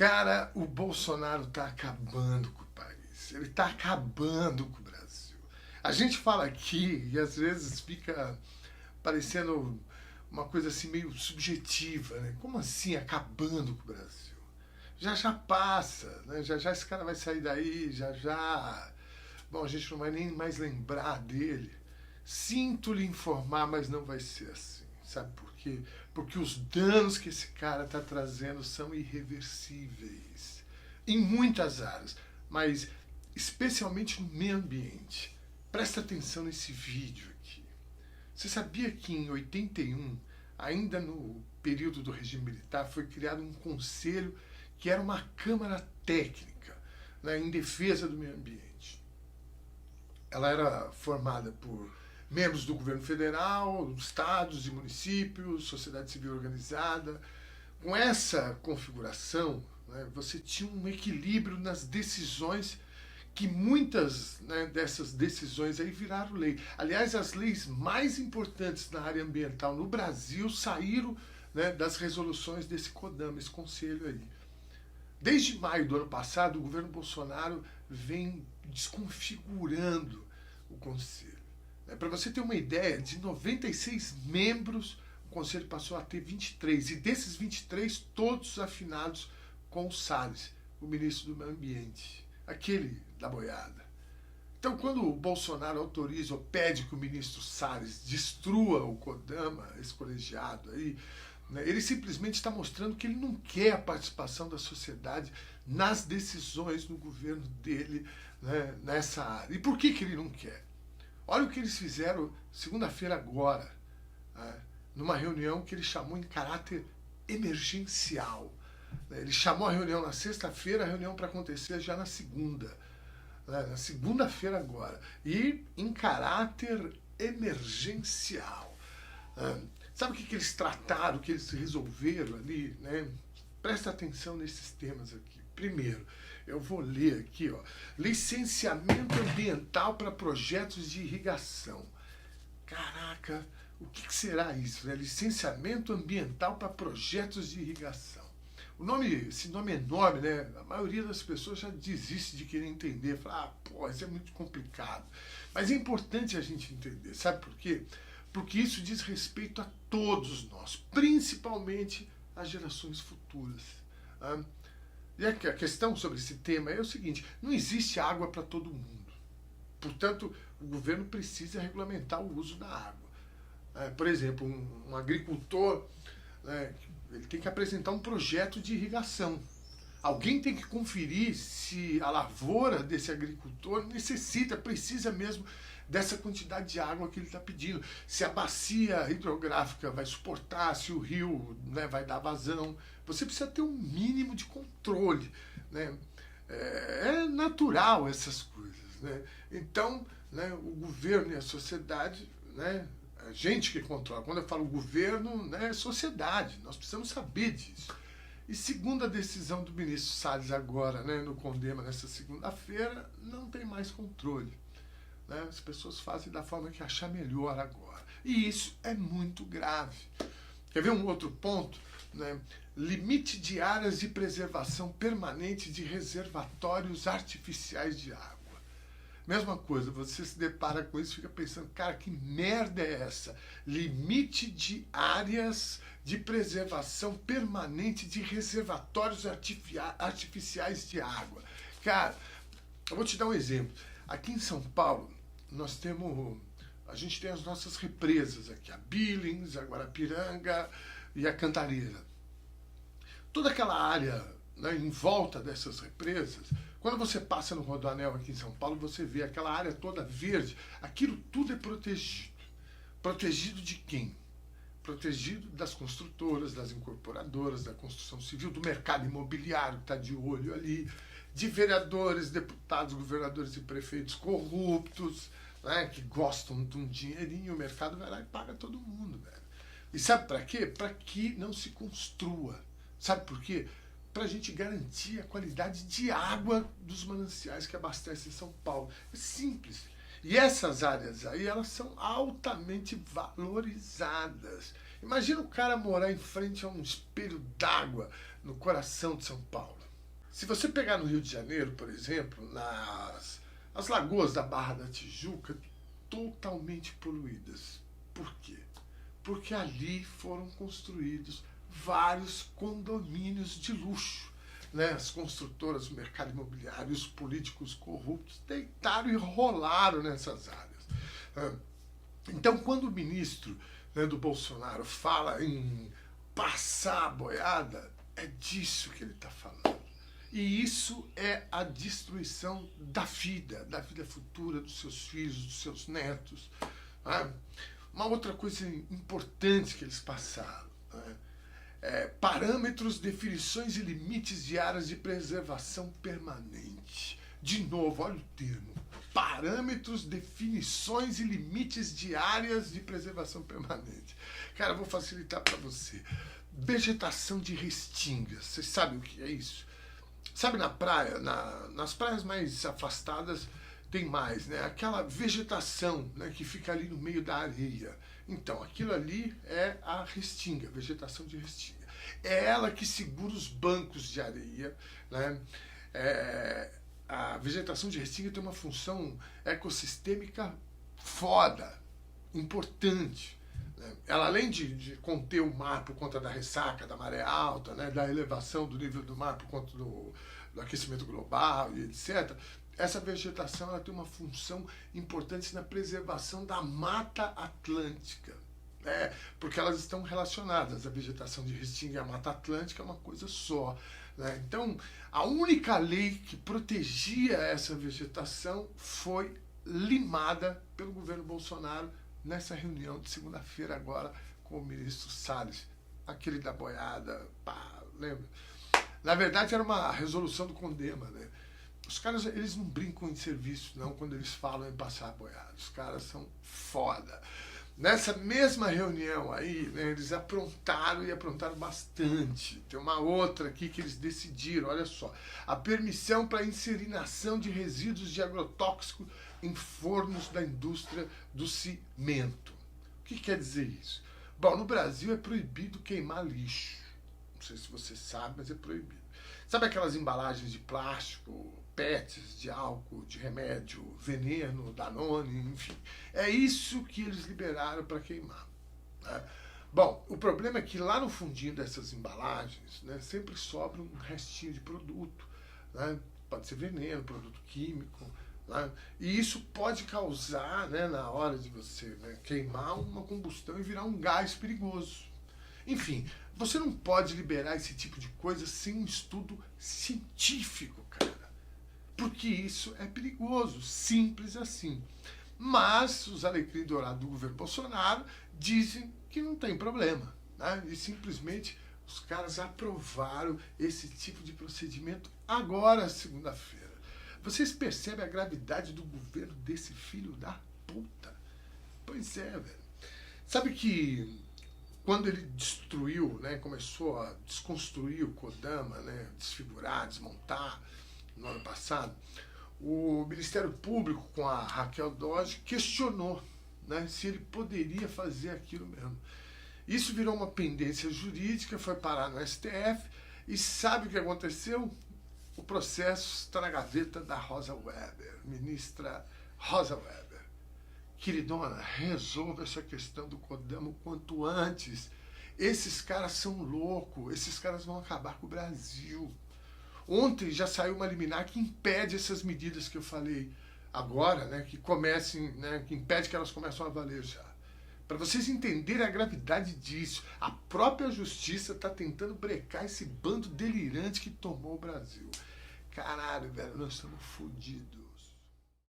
Cara, o Bolsonaro está acabando com o país. Ele está acabando com o Brasil. A gente fala aqui e às vezes fica parecendo uma coisa assim meio subjetiva, né? Como assim acabando com o Brasil? Já já passa, né? Já já esse cara vai sair daí, já já. Bom, a gente não vai nem mais lembrar dele. Sinto lhe informar, mas não vai ser assim. Sabe por quê? Porque os danos que esse cara está trazendo são irreversíveis. Em muitas áreas, mas especialmente no meio ambiente. Presta atenção nesse vídeo aqui. Você sabia que em 81, ainda no período do regime militar, foi criado um conselho que era uma câmara técnica, né, em defesa do meio ambiente. Ela era formada por membros do governo federal, estados e municípios, sociedade civil organizada. Com essa configuração, né, você tinha um equilíbrio nas decisões que muitas, né, dessas decisões aí viraram lei. Aliás, as leis mais importantes na área ambiental no Brasil saíram, né, das resoluções desse CODAMA, esse conselho aí. Desde maio do ano passado, o governo Bolsonaro vem desconfigurando o conselho. Para você ter uma ideia, de 96 membros, o conselho passou a ter 23. E desses 23, todos afinados com o Salles, o ministro do Meio Ambiente, aquele da boiada. Então, quando o Bolsonaro autoriza ou pede que o ministro Salles destrua o CODAMA, esse colegiado aí, né, ele simplesmente está mostrando que ele não quer a participação da sociedade nas decisões no governo dele, né, nessa área. E por que ele não quer? Olha o que eles fizeram segunda-feira agora, né, numa reunião que ele chamou em caráter emergencial. Ele chamou a reunião na sexta-feira, a reunião para acontecer já na segunda. Né, na segunda-feira agora. E em caráter emergencial. Sabe o que eles trataram, o que eles resolveram ali? Né? Presta atenção nesses temas aqui. Primeiro, eu vou ler aqui, ó, licenciamento ambiental para projetos de irrigação. Caraca, o que será isso? Né? Licenciamento ambiental para projetos de irrigação. Esse nome é enorme, né? A maioria das pessoas já desiste de querer entender. Fala, pô, isso é muito complicado. Mas é importante a gente entender. Sabe por quê? Porque isso diz respeito a todos nós, principalmente às gerações futuras. Tá? E a questão sobre esse tema é o seguinte: não existe água para todo mundo. Portanto, o governo precisa regulamentar o uso da água. Por exemplo, um agricultor, né, ele tem que apresentar um projeto de irrigação. Alguém tem que conferir se a lavoura desse agricultor precisa mesmo dessa quantidade de água que ele está pedindo. Se a bacia hidrográfica vai suportar, se o rio, né, vai dar vazão. Você precisa ter um mínimo de controle. Né? É natural essas coisas. Né? Então, né, o governo e a sociedade, né, a gente que controla. Quando eu falo governo, né, é sociedade. Nós precisamos saber disso. E segundo a decisão do ministro Salles agora, né, no CONDEMA, nessa segunda-feira, não tem mais controle. Né? As pessoas fazem da forma que achar melhor agora. E isso é muito grave. Quer ver um outro ponto? Né? Limite de áreas de preservação permanente de reservatórios artificiais de água. Mesma coisa, você se depara com isso e fica pensando, cara, que merda é essa? Limite de áreas de preservação permanente de reservatórios artificiais de água. Cara, eu vou te dar um exemplo. Aqui em São Paulo, a gente tem as nossas represas aqui, a Billings, a Guarapiranga e a Cantareira. Toda aquela área, né, em volta dessas represas, quando você passa no Rodoanel aqui em São Paulo, você vê aquela área toda verde, aquilo tudo é protegido. Protegido de quem? Protegido das construtoras, das incorporadoras, da construção civil, do mercado imobiliário que está de olho ali, de vereadores, deputados, governadores e prefeitos corruptos, né, que gostam de um dinheirinho, o mercado vai lá e paga todo mundo, velho. E sabe para quê? Para que não se construa. Sabe por quê? Para a gente garantir a qualidade de água dos mananciais que abastecem São Paulo. É simples. E essas áreas aí, elas são altamente valorizadas. Imagina o cara morar em frente a um espelho d'água no coração de São Paulo. Se você pegar no Rio de Janeiro, por exemplo, as lagoas da Barra da Tijuca, totalmente poluídas. Por quê? Porque ali foram construídos vários condomínios de luxo. Né? As construtoras, o mercado imobiliário, os políticos corruptos deitaram e rolaram nessas áreas. Então, quando o ministro, né, do Bolsonaro fala em passar a boiada, é disso que ele está falando. E isso é a destruição da vida futura dos seus filhos, dos seus netos. Né? Uma outra coisa importante que eles passaram, né? Parâmetros, definições e limites de áreas de preservação permanente. De novo, olha o termo. Parâmetros, definições e limites de áreas de preservação permanente. Cara, eu vou facilitar para você. Vegetação de restingas. Vocês sabem o que é isso? Sabe, na praia, nas praias mais afastadas tem mais, né? Aquela vegetação, né, que fica ali no meio da areia. Então, aquilo ali é a restinga, vegetação de restinga. É ela que segura os bancos de areia, né? A vegetação de restinga tem uma função ecossistêmica foda, importante. Né? Ela, além de conter o mar por conta da ressaca, da maré alta, né, da elevação do nível do mar por conta do aquecimento global e etc., essa vegetação ela tem uma função importante na preservação da Mata Atlântica. Né? Porque elas estão relacionadas. A vegetação de restinga e a Mata Atlântica é uma coisa só. Né? Então, a única lei que protegia essa vegetação foi limada pelo governo Bolsonaro nessa reunião de segunda-feira agora com o ministro Salles, aquele da boiada, pá, lembra? Na verdade era uma resolução do Condema, né? Os caras, eles não brincam em serviço não quando eles falam em passar a boiada, os caras são foda. Nessa mesma reunião aí, né, eles aprontaram e aprontaram bastante. Tem uma outra aqui que eles decidiram, olha só. A permissão para incineração de resíduos de agrotóxico em fornos da indústria do cimento. O que quer dizer isso? Bom, no Brasil é proibido queimar lixo. Não sei se você sabe, mas é proibido. Sabe aquelas embalagens de plástico, PETs, de álcool, de remédio, veneno, Danone, enfim. É isso que eles liberaram para queimar. Né? Bom, o problema é que lá no fundinho dessas embalagens, né, sempre sobra um restinho de produto. Né? Pode ser veneno, produto químico. Né? E isso pode causar, né, na hora de você, né, queimar uma combustão e virar um gás perigoso. Enfim, você não pode liberar esse tipo de coisa sem um estudo científico, cara. Porque isso é perigoso, simples assim. Mas os alecrim dourados do governo Bolsonaro dizem que não tem problema. Né? E simplesmente os caras aprovaram esse tipo de procedimento agora, segunda-feira. Vocês percebem a gravidade do governo desse filho da puta? Pois é, velho. Sabe que quando ele destruiu, né, começou a desconstruir o Kodama, né, desfigurar, desmontar, no ano passado, o Ministério Público, com a Raquel Dodge, questionou, né, se ele poderia fazer aquilo mesmo. Isso virou uma pendência jurídica, foi parar no STF, e sabe o que aconteceu? O processo está na gaveta da Rosa Weber, ministra Rosa Weber. Queridona, resolva essa questão do Kodama o quanto antes. Esses caras são loucos, esses caras vão acabar com o Brasil. Ontem já saiu uma liminar que impede essas medidas que eu falei agora, né, que comecem, né, que impede que elas comecem a valer já. Para vocês entenderem a gravidade disso, a própria justiça está tentando brecar esse bando delirante que tomou o Brasil. Caralho, velho, nós estamos fodidos.